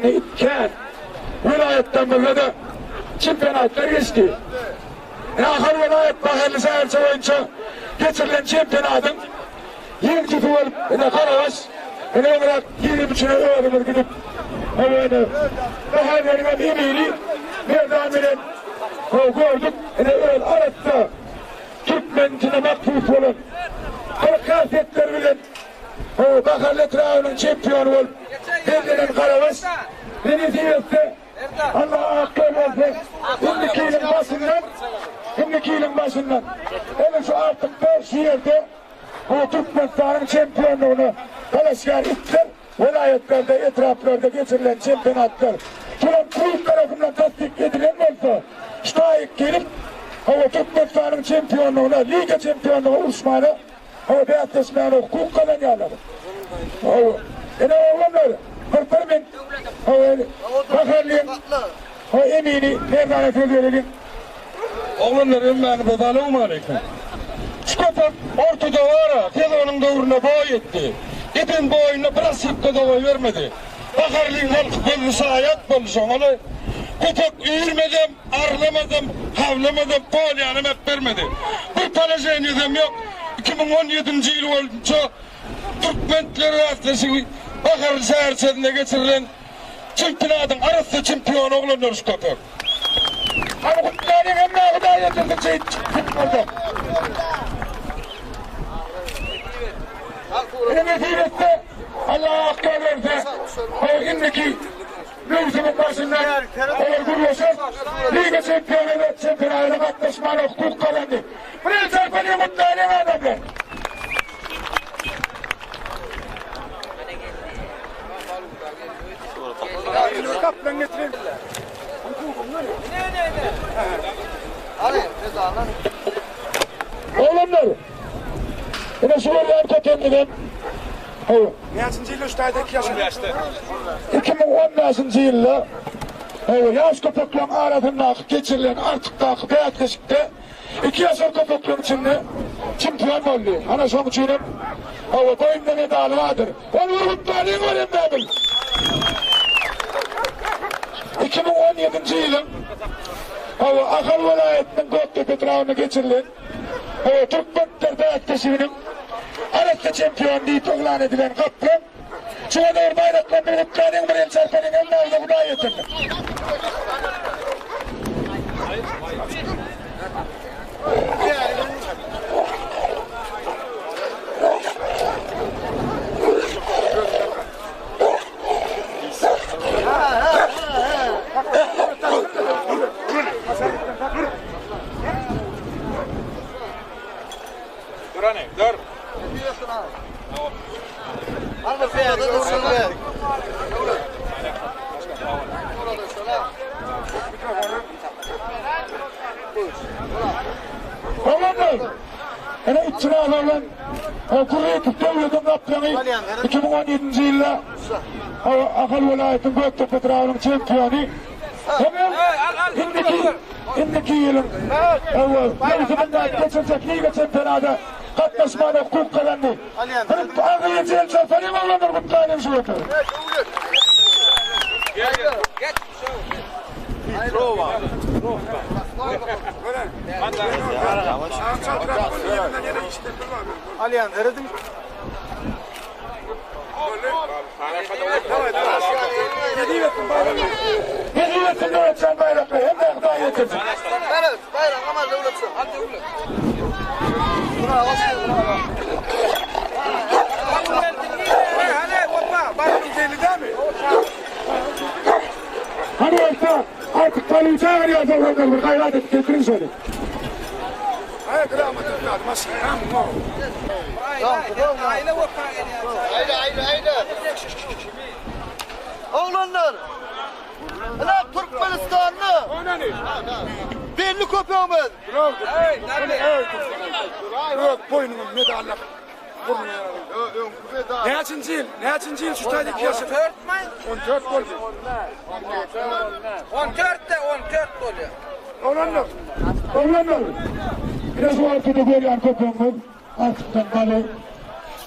Kırkanlı İtken vilayetten böyle çempiyonatlar geçti. Ahır vilayet Bahirli Sahilçe boyunca geçirilen çempiyonatın yeni futbol Karabaş olarak 20.5'e öğrenir gidip Bahirli'nin emeğini verdamilen gördük. Öyle aratta Türkmen'cine makbul olan kıyafetler bilen Bakarlı Trağı'nın şampiyonu olup verilen Karabaş Denizli'de Allah'a hakkı verse şimdiki ilin başından hele şu artık 5 yerde o Türkmenistan'ın şampiyonluğunu Kalaşgar İtler vilayetlerde, etraflarda geçirilen şampiyonatlar şuran büyük tarafından tasdik edilen olsa şahit gelip o Türkmenistan'ın şampiyonluğuna, Liga şampiyonluğuna uçmağına o beyazlaşmayana hukuk kazanıyorlar. Oğlanlar Kırpırmen Bakarlı'nın emini merdane söyleyelim. Oğlanlar emmeni babalığım aleyküm. Çıkıp ortada var ya, Fedon'un doğruna boy etti. İpin boyuna prensipte de boy vermedi. Bakarlı'nın halkı bölüsü hayat bölüsü onu. Kutuk üyürmedim, arlamadım, havlamadım, polyanım hep vermedi. Bir tane zeynizem yok. 2017 yıl olunca Türkmenleri Atlası Bakarlı Sahilçe'de geçirilen çempiyonatın arası çempiyonu oğlanlar köpek. Ama kutlarının emniyatı kadar yetirdik şey çıkmadı. Nefirette Allah'a hakkı verse o indeki mevzumun başından kuruluşun Liga şampiyonu ve şampiyonayla katlaşmana hukuk kazandı. Buraya çarpınıyor kutlarının adamlar. Kaplan getirin. Oğlanlar, yine şu arka kendinden, Kaçıncı yıl üstadaki yaşın? 2015 yılda, yaş köpeklerin arasında geçirilen artık da Beyazkeşik'te 2 yaşar köpeklerin içinde çimpiyon oldu. Ana sonuçunun, boyunda medalı vardır. Onu vurgutlarını öğrenmedim. 2017 yılın Akal Vilayeti'nin Göktepe Trağı'na geçirilen Türkmenler Beyazkeşik'inin Aras'ta çempiyon diye ilan edilen kaptan şu kadar bayraklarını kutlarının bir el çarpanın eline aldı bu da yetirdi. Dur anne, dur. Al bakayım, dursun be. Oğlanlar, yine içtimalarla Kureyt Devlet'in kaptanı 2017 yılda Akal Vilayeti'nin Göktepe Trağı'nın şampiyonu hemen indiki yılın mevzumundan geçirecek Liga şampiyonada katlaşmada hukuk kazandı. Ağrı'ya cel çarpanı mı oğlanlar kutlarının şu yapıyor? Geç. Prova. Aliyan, veredim. Hediyetin öğretmen bayrakları hem de gıda yetirsin. Evet, bayrak ama devletsin. Hadi devlet. Bravo, bravo. Hadi, baba, bayrak güzeli değil mi? Hadi orta, artık kalıyı çağırıyoruz oğlanlar, gayret et, getirin şöyle. Hayır, kıramat evladım, aşkım. Haydi. Oğlanlar. Ulan Türkmenistanlı. Belli köpeğimiz. Yok, boynumun medalına. Kaçıncı yıl üstadaki yaşın? 14 oldu. 14 oluyor. Oğlanlar, biraz o arkada görüyor köpeğimiz, artıktan kalı,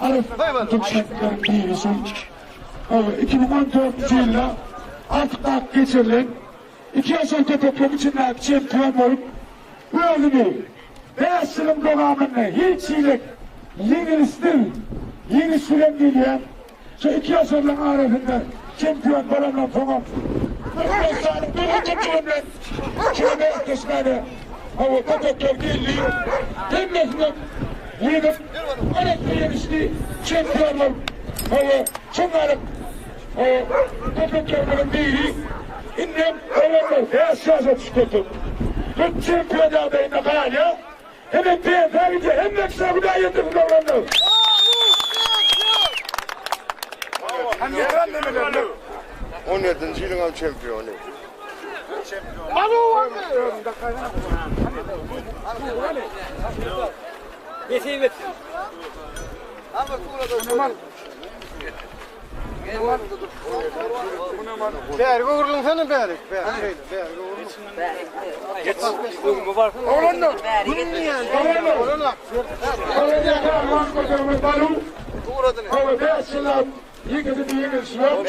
Arif Türkmenlerin birisi. 2014 yılda artık tak geçirilen 2 yaşın köpeklerin içinden şampiyon olup özünü Beyazçılın devamını hiç iyilik yenilstir, yeni süren geliyor. Şu 2 yaşının arasında şampiyon balamla falan. Birinci kilometre, kilometre kısmını hava köpekler geliyor. Temmesine yenip, anakta yenişti, şampiyonlar hava şunların köpeklerinin biri innem olanlar beyaz siyasat çıkartıp bu şampiyon adayına kayalıyor. Hemen beyefendi hem de kısa bir daha yedirdim olanlar. Hem yaran demeler. 17. yılın av şampiyonu. Berge vurdun sen berge. Oğlanlar. Olanlar. Uğradın. Hava beyazçılar yıkıdı bir yıkışıyor.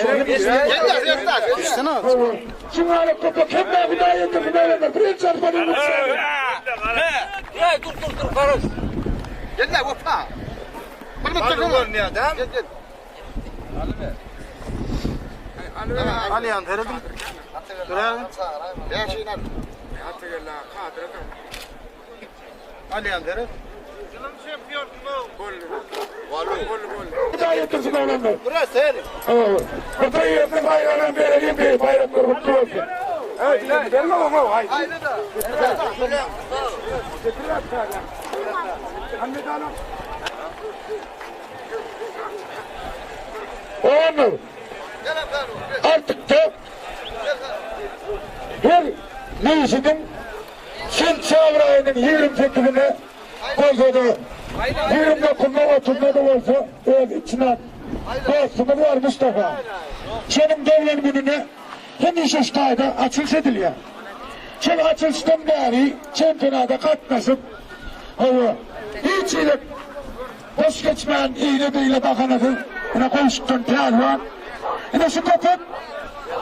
Şunları köpek hem de bir daha yedirdim olanlar. Birinci çarpmanın uçağını. Dur karış. Gel lan hoppa. Bunu tutalım ya. Gel. Ali yan verelim. Duralım. Ya şeyin al. Ali yan verelim. Bir daha yedirdim olanlar. Burası sen. Burada yerine bayrağına vereyim bir bayraklar mutlu olsun. Evet, ben mi o? Hayır. Aynı da. Hamdi Hanım. Olanlar Gel lan. artık da her mevsimden Sençavr ayının 28'ine Koza'da 29'unda 30'unda da olsa öz içine dostumuz var Mustafa. Senin devlet gününe hem iştahda açılış ediliyor. Sen açılıştan beri şampiyonada katmasın. Hava hiç iyilik boş geçmeyen iğne beyle bakanıdır. Yine konuştun pehlivan. Yine şu köpek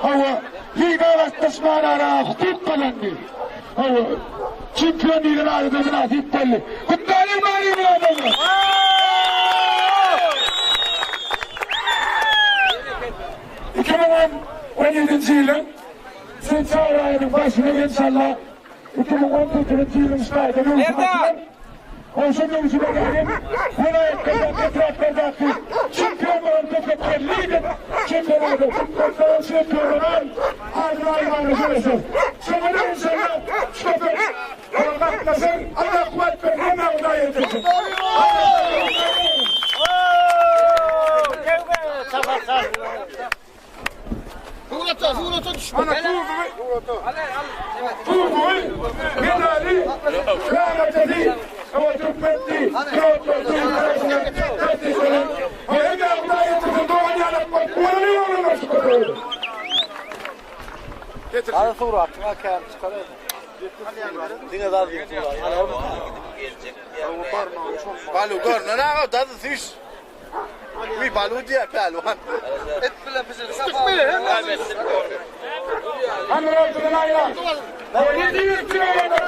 hava liga vaktasmana ara hukuk kalandı. Hava şampiyon ilan adına nasip belli. Kutlarım mali adamı. 2017 yılın Sençavr ayının başına inşallah 2018 yılın şahidi oluşmasından Konuşun ucuna geldim. Vilayetlerden, etraflardaki şampiyonların köpekler lider şampiyonlarda futbolda şampiyonlar ayrı göreceğiz. Sonra inşallah şu köpek bakmasın Allah kuvvet verir hemen ona yedirsin. Fuğrata düşman. Turboy, medali, rahmetli, ama Türkmenli, Kağıtlı, hemen ona yedirsin. Doğan yanıp kullanıyor mu şu köpeği? Hadi fuğra attın. Hakem çıkarıyor. Dine daha büyük fuğra. Balu gör, ne kadar tadı fiş. Bir balu diye pelvan. Et bile bizi. Sık bile. Anadolu'dan ayran. 700 kilometre.